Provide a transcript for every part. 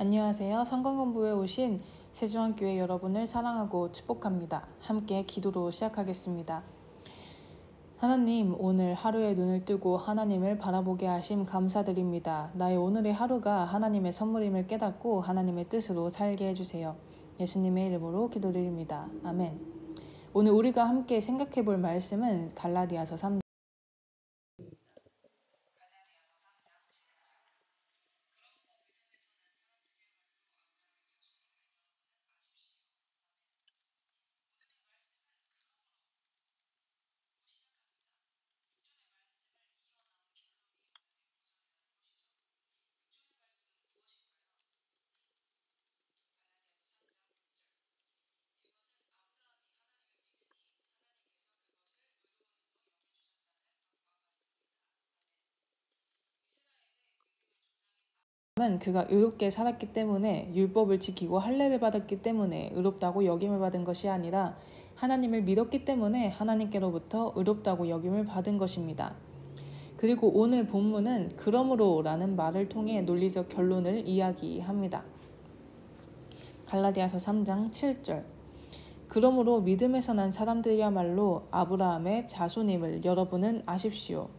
안녕하세요. 성경공부에 오신 세주한교회 여러분을 사랑하고 축복합니다. 함께 기도로 시작하겠습니다. 하나님, 오늘 하루에 눈을 뜨고 하나님을 바라보게 하심 감사드립니다. 나의 오늘의 하루가 하나님의 선물임을 깨닫고 하나님의 뜻으로 살게 해주세요. 예수님의 이름으로 기도드립니다. 아멘. 오늘 우리가 함께 생각해 볼 말씀은 갈라디아서 3장 은 그가 의롭게 살았기 때문에 율법을 지키고 할례를 받았기 때문에 의롭다고 여김을 받은 것이 아니라 하나님을 믿었기 때문에 하나님께로부터 의롭다고 여김을 받은 것입니다. 그리고 오늘 본문은 그러므로 라는 말을 통해 논리적 결론을 이야기합니다. 갈라디아서 3장 7절 그러므로 믿음에서 난 사람들이야말로 아브라함의 자손임을 여러분은 아십시오.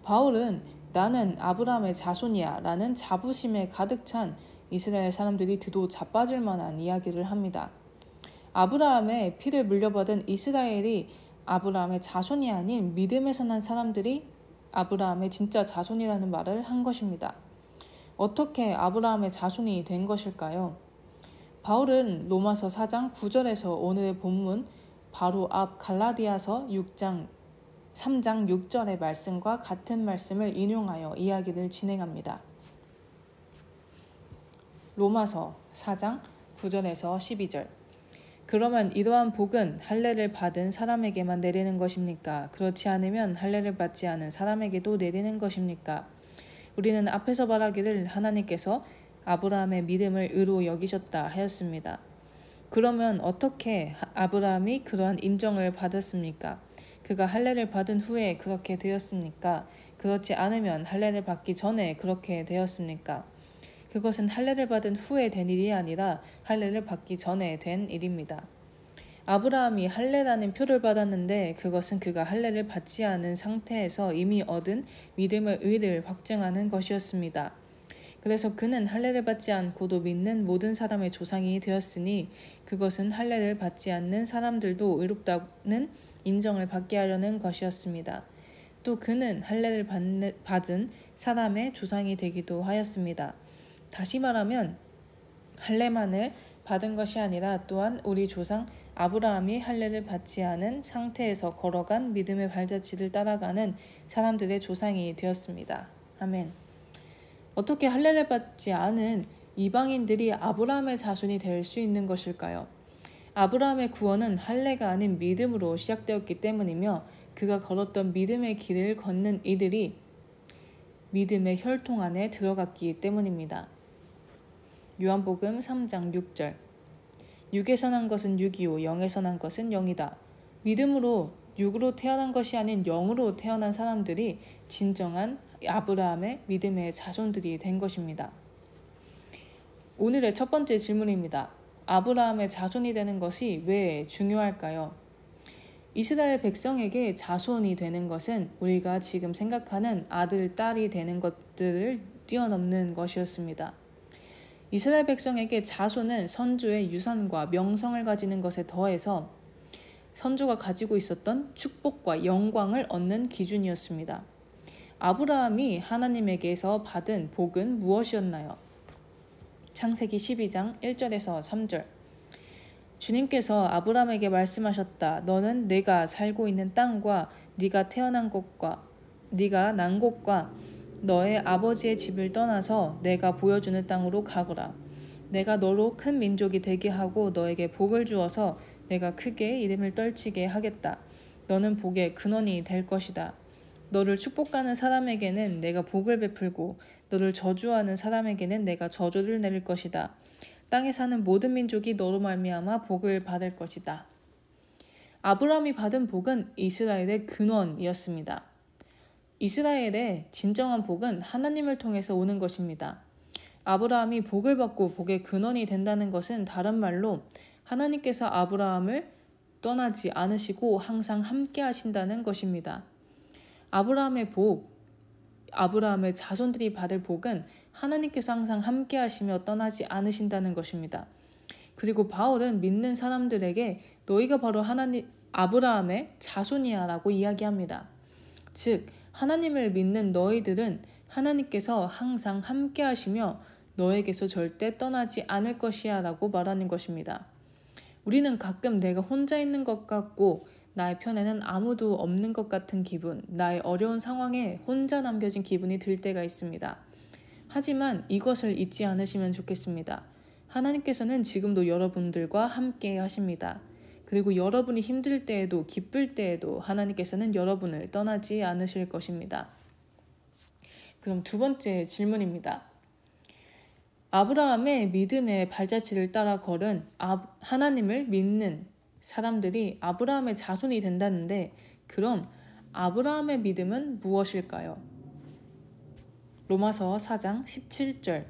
바울은 나는 아브라함의 자손이야 라는 자부심에 가득 찬 이스라엘 사람들이 드도 자빠질 만한 이야기를 합니다. 아브라함의 피를 물려받은 이스라엘이 아브라함의 자손이 아닌 믿음에서 난 사람들이 아브라함의 진짜 자손이라는 말을 한 것입니다. 어떻게 아브라함의 자손이 된 것일까요? 바울은 로마서 4장 9절에서 오늘의 본문 바로 앞 갈라디아서 3장 6절의 말씀과 같은 말씀을 인용하여 이야기를 진행합니다. 로마서 4장 9절에서 12절 그러면 이러한 복은 할례를 받은 사람에게만 내리는 것입니까? 그렇지 않으면 할례를 받지 않은 사람에게도 내리는 것입니까? 우리는 앞에서 말하기를 하나님께서 아브라함의 믿음을 의로 여기셨다 하였습니다. 그러면 어떻게 아브라함이 그러한 인정을 받았습니까? 그가 할례를 받은 후에 그렇게 되었습니까? 그렇지 않으면 할례를 받기 전에 그렇게 되었습니까? 그것은 할례를 받은 후에 된 일이 아니라 할례를 받기 전에 된 일입니다. 아브라함이 할례라는 표를 받았는데 그것은 그가 할례를 받지 않은 상태에서 이미 얻은 믿음의 의를 확증하는 것이었습니다. 그래서 그는 할례를 받지 않고도 믿는 모든 사람의 조상이 되었으니 그것은 할례를 받지 않는 사람들도 의롭다는 인정을 받게 하려는 것이었습니다. 또 그는 할례를 받은 사람의 조상이 되기도 하였습니다. 다시 말하면 할례만을 받은 것이 아니라 또한 우리 조상 아브라함이 할례를 받지 않은 상태에서 걸어간 믿음의 발자취를 따라가는 사람들의 조상이 되었습니다. 아멘. 어떻게 할례를 받지 않은 이방인들이 아브라함의 자손이 될 수 있는 것일까요? 아브라함의 구원은 할례가 아닌 믿음으로 시작되었기 때문이며 그가 걸었던 믿음의 길을 걷는 이들이 믿음의 혈통 안에 들어갔기 때문입니다. 요한복음 3장 6절 육에서 난 것은 육이요 영에서 난 것은 영이다. 믿음으로 육으로 태어난 것이 아닌 영으로 태어난 사람들이 진정한 아브라함의 믿음의 자손들이 된 것입니다. 오늘의 첫 번째 질문입니다. 아브라함의 자손이 되는 것이 왜 중요할까요? 이스라엘 백성에게 자손이 되는 것은 우리가 지금 생각하는 아들, 딸이 되는 것들을 뛰어넘는 것이었습니다. 이스라엘 백성에게 자손은 선조의 유산과 명성을 가지는 것에 더해서 선조가 가지고 있었던 축복과 영광을 얻는 기준이었습니다. 아브라함이 하나님에게서 받은 복은 무엇이었나요? 창세기 12장 1절에서 3절 주님께서 아브라함에게 말씀하셨다. 너는 내가 살고 있는 땅과 네가 태어난 곳과 네가 난 곳과 너의 아버지의 집을 떠나서 내가 보여주는 땅으로 가거라. 내가 너로 큰 민족이 되게 하고 너에게 복을 주어서 내가 크게 이름을 떨치게 하겠다. 너는 복의 근원이 될 것이다. 너를 축복하는 사람에게는 내가 복을 베풀고 너를 저주하는 사람에게는 내가 저주를 내릴 것이다. 땅에 사는 모든 민족이 너로 말미암아 복을 받을 것이다. 아브라함이 받은 복은 이스라엘의 근원이었습니다. 이스라엘의 진정한 복은 하나님을 통해서 오는 것입니다. 아브라함이 복을 받고 복의 근원이 된다는 것은 다른 말로 하나님께서 아브라함을 떠나지 않으시고 항상 함께 하신다는 것입니다. 아브라함의 복, 아브라함의 자손들이 받을 복은 하나님께서 항상 함께 하시며 떠나지 않으신다는 것입니다. 그리고 바울은 믿는 사람들에게 너희가 바로 아브라함의 자손이야 라고 이야기합니다. 즉 하나님을 믿는 너희들은 하나님께서 항상 함께 하시며 너에게서 절대 떠나지 않을 것이야 라고 말하는 것입니다. 우리는 가끔 내가 혼자 있는 것 같고 나의 편에는 아무도 없는 것 같은 기분, 나의 어려운 상황에 혼자 남겨진 기분이 들 때가 있습니다. 하지만 이것을 잊지 않으시면 좋겠습니다. 하나님께서는 지금도 여러분들과 함께 하십니다. 그리고 여러분이 힘들 때에도 기쁠 때에도 하나님께서는 여러분을 떠나지 않으실 것입니다. 그럼 두 번째 질문입니다. 아브라함의 믿음의 발자취를 따라 걸은 하나님을 믿는 사람들이 아브라함의 자손이 된다는데 그럼 아브라함의 믿음은 무엇일까요? 로마서 4장 17절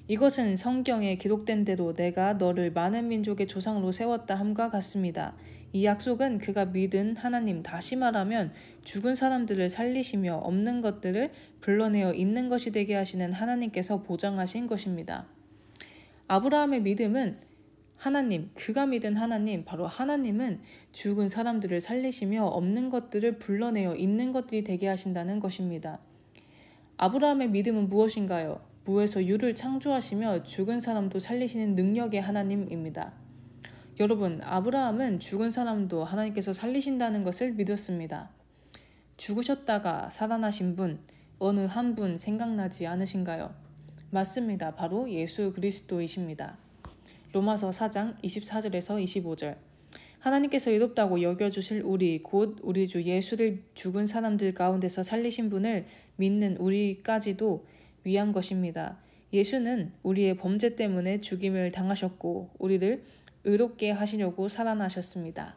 이것은 성경에 기록된 대로 내가 너를 많은 민족의 조상으로 세웠다 함과 같습니다. 이 약속은 그가 믿은 하나님, 다시 말하면 죽은 사람들을 살리시며 없는 것들을 불러내어 있는 것이 되게 하시는 하나님께서 보장하신 것입니다. 아브라함의 믿음은 하나님, 그가 믿은 하나님, 바로 하나님은 죽은 사람들을 살리시며 없는 것들을 불러내어 있는 것들이 되게 하신다는 것입니다. 아브라함의 믿음은 무엇인가요? 무에서 유를 창조하시며 죽은 사람도 살리시는 능력의 하나님입니다. 여러분, 아브라함은 죽은 사람도 하나님께서 살리신다는 것을 믿었습니다. 죽으셨다가 살아나신 분, 어느 한 분 생각나지 않으신가요? 맞습니다. 바로 예수 그리스도이십니다. 로마서 4장 24절에서 25절 하나님께서 의롭다고 여겨주실 우리 곧 우리 주 예수를 죽은 사람들 가운데서 살리신 분을 믿는 우리까지도 위한 것입니다. 예수는 우리의 범죄 때문에 죽임을 당하셨고 우리를 의롭게 하시려고 살아나셨습니다.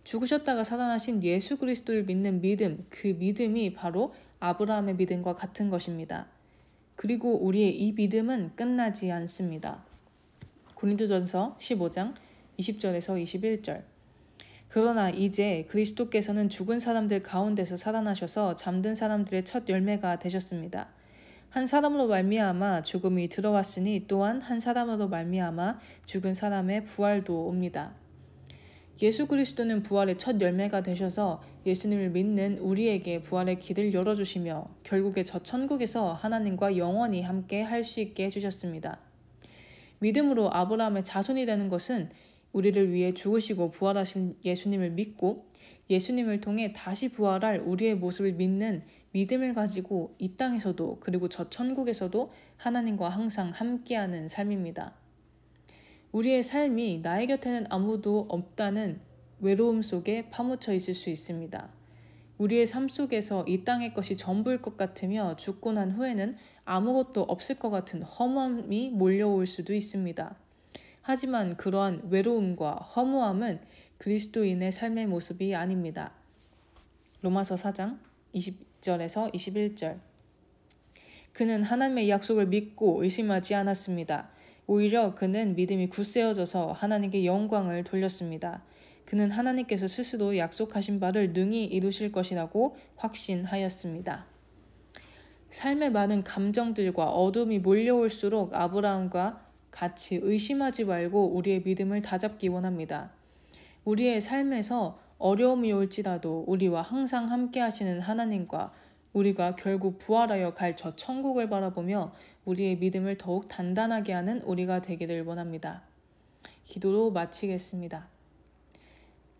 죽으셨다가 살아나신 예수 그리스도를 믿는 믿음, 그 믿음이 바로 아브라함의 믿음과 같은 것입니다. 그리고 우리의 이 믿음은 끝나지 않습니다. 고린도전서 15장 20절에서 21절 그러나 이제 그리스도께서는 죽은 사람들 가운데서 살아나셔서 잠든 사람들의 첫 열매가 되셨습니다. 한 사람으로 말미암아 죽음이 들어왔으니 또한 한 사람으로 말미암아 죽은 사람의 부활도 옵니다. 예수 그리스도는 부활의 첫 열매가 되셔서 예수님을 믿는 우리에게 부활의 길을 열어주시며 결국에 저 천국에서 하나님과 영원히 함께 할 수 있게 해주셨습니다. 믿음으로 아브라함의 자손이 되는 것은 우리를 위해 죽으시고 부활하신 예수님을 믿고 예수님을 통해 다시 부활할 우리의 모습을 믿는 믿음을 가지고 이 땅에서도 그리고 저 천국에서도 하나님과 항상 함께하는 삶입니다. 우리의 삶이 나의 곁에는 아무도 없다는 외로움 속에 파묻혀 있을 수 있습니다. 우리의 삶 속에서 이 땅의 것이 전부일 것 같으며 죽고 난 후에는 아무것도 없을 것 같은 허무함이 몰려올 수도 있습니다. 하지만 그러한 외로움과 허무함은 그리스도인의 삶의 모습이 아닙니다. 로마서 4장 20절에서 21절 그는 하나님의 약속을 믿고 의심하지 않았습니다. 오히려 그는 믿음이 굳세어져서 하나님께 영광을 돌렸습니다. 그는 하나님께서 스스로 약속하신 바를 능히 이루실 것이라고 확신하였습니다. 삶의 많은 감정들과 어둠이 몰려올수록 아브라함과 같이 의심하지 말고 우리의 믿음을 다잡기 원합니다. 우리의 삶에서 어려움이 올지라도 우리와 항상 함께 하시는 하나님과 우리가 결국 부활하여 갈 저 천국을 바라보며 우리의 믿음을 더욱 단단하게 하는 우리가 되기를 원합니다. 기도로 마치겠습니다.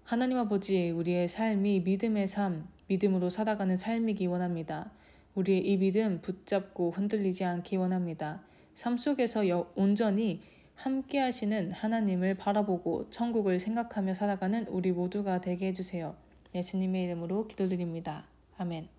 하나님 아버지, 우리의 삶이 믿음의 삶, 믿음으로 살아가는 삶이기 원합니다. 우리의 이 믿음 붙잡고 흔들리지 않기 원합니다. 삶 속에서 온전히 함께 하시는 하나님을 바라보고 천국을 생각하며 살아가는 우리 모두가 되게 해주세요. 예수님의 이름으로 기도드립니다. 아멘.